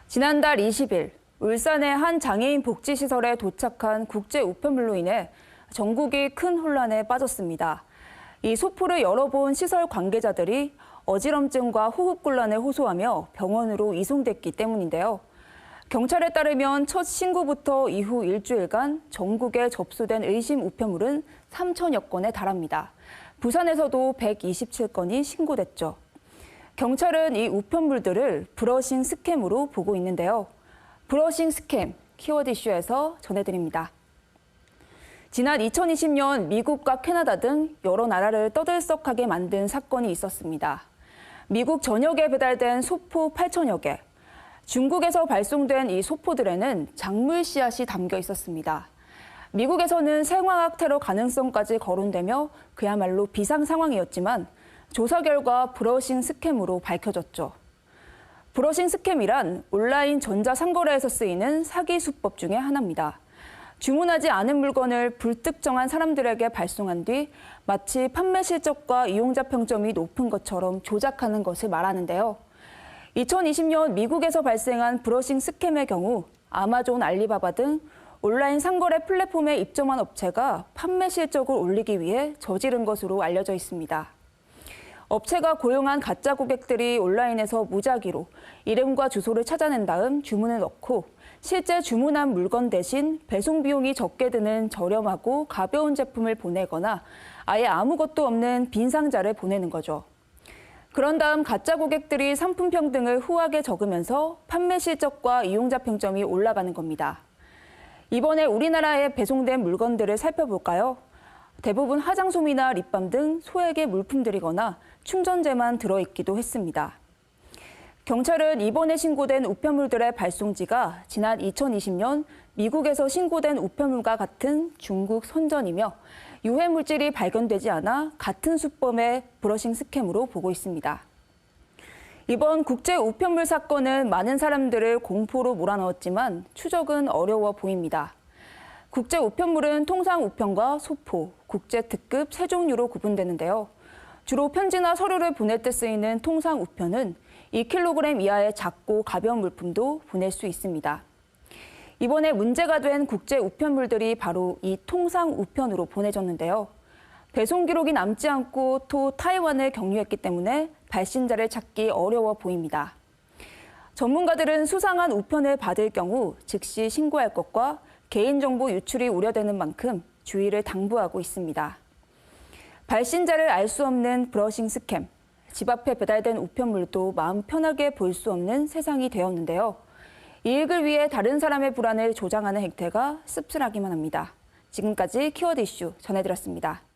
지난달 20일 울산의 한 장애인 복지시설에 도착한 국제 우편물로 인해 전국이 큰 혼란에 빠졌습니다. 이 소포를 열어본 시설 관계자들이 어지럼증과 호흡곤란을 호소하며 병원으로 이송됐기 때문인데요. 경찰에 따르면 첫 신고부터 이후 일주일간 전국에 접수된 의심 우편물은 3천여 건에 달합니다. 부산에서도 127건이 신고됐죠. 경찰은 이 우편물들을 브러싱 스캠으로 보고 있는데요. 브러싱 스캠, 키워드 이슈에서 전해드립니다. 지난 2020년 미국과 캐나다 등 여러 나라를 떠들썩하게 만든 사건이 있었습니다. 미국 전역에 배달된 소포 8천여 개. 중국에서 발송된 이 소포들에는 작물 씨앗이 담겨 있었습니다. 미국에서는 생화학 테러 가능성까지 거론되며 그야말로 비상 상황이었지만 조사 결과 브러싱 스캠으로 밝혀졌죠. 브러싱 스캠이란 온라인 전자상거래에서 쓰이는 사기 수법 중에 하나입니다. 주문하지 않은 물건을 불특정한 사람들에게 발송한 뒤 마치 판매 실적과 이용자 평점이 높은 것처럼 조작하는 것을 말하는데요. 2020년 미국에서 발생한 브러싱 스캠의 경우 아마존, 알리바바 등 온라인 상거래 플랫폼에 입점한 업체가 판매 실적을 올리기 위해 저지른 것으로 알려져 있습니다. 업체가 고용한 가짜 고객들이 온라인에서 무작위로 이름과 주소를 찾아낸 다음 주문을 넣고 실제 주문한 물건 대신 배송 비용이 적게 드는 저렴하고 가벼운 제품을 보내거나 아예 아무것도 없는 빈 상자를 보내는 거죠. 그런 다음 가짜 고객들이 상품평 등을 후하게 적으면서 판매 실적과 이용자 평점이 올라가는 겁니다. 이번에 우리나라에 배송된 물건들을 살펴볼까요? 대부분 화장솜이나 립밤 등 소액의 물품들이거나 충전재만 들어있기도 했습니다. 경찰은 이번에 신고된 우편물들의 발송지가 지난 2020년 미국에서 신고된 우편물과 같은 중국 선전이며 유해 물질이 발견되지 않아 같은 수법의 브러싱 스캠으로 보고 있습니다. 이번 국제 우편물 사건은 많은 사람들을 공포로 몰아넣었지만 추적은 어려워 보입니다. 국제 우편물은 통상 우편과 소포, 국제 특급 세 종류로 구분되는데요. 주로 편지나 서류를 보낼 때 쓰이는 통상 우편은 2kg 이하의 작고 가벼운 물품도 보낼 수 있습니다. 이번에 문제가 된 국제 우편물들이 바로 이 통상 우편으로 보내졌는데요. 배송 기록이 남지 않고 또 타이완을 경유했기 때문에 발신자를 찾기 어려워 보입니다. 전문가들은 수상한 우편을 받을 경우 즉시 신고할 것과 개인정보 유출이 우려되는 만큼 주의를 당부하고 있습니다. 발신자를 알 수 없는 브러싱 스캠, 집 앞에 배달된 우편물도 마음 편하게 볼 수 없는 세상이 되었는데요. 이익을 위해 다른 사람의 불안을 조장하는 행태가 씁쓸하기만 합니다. 지금까지 키워드 이슈 전해드렸습니다.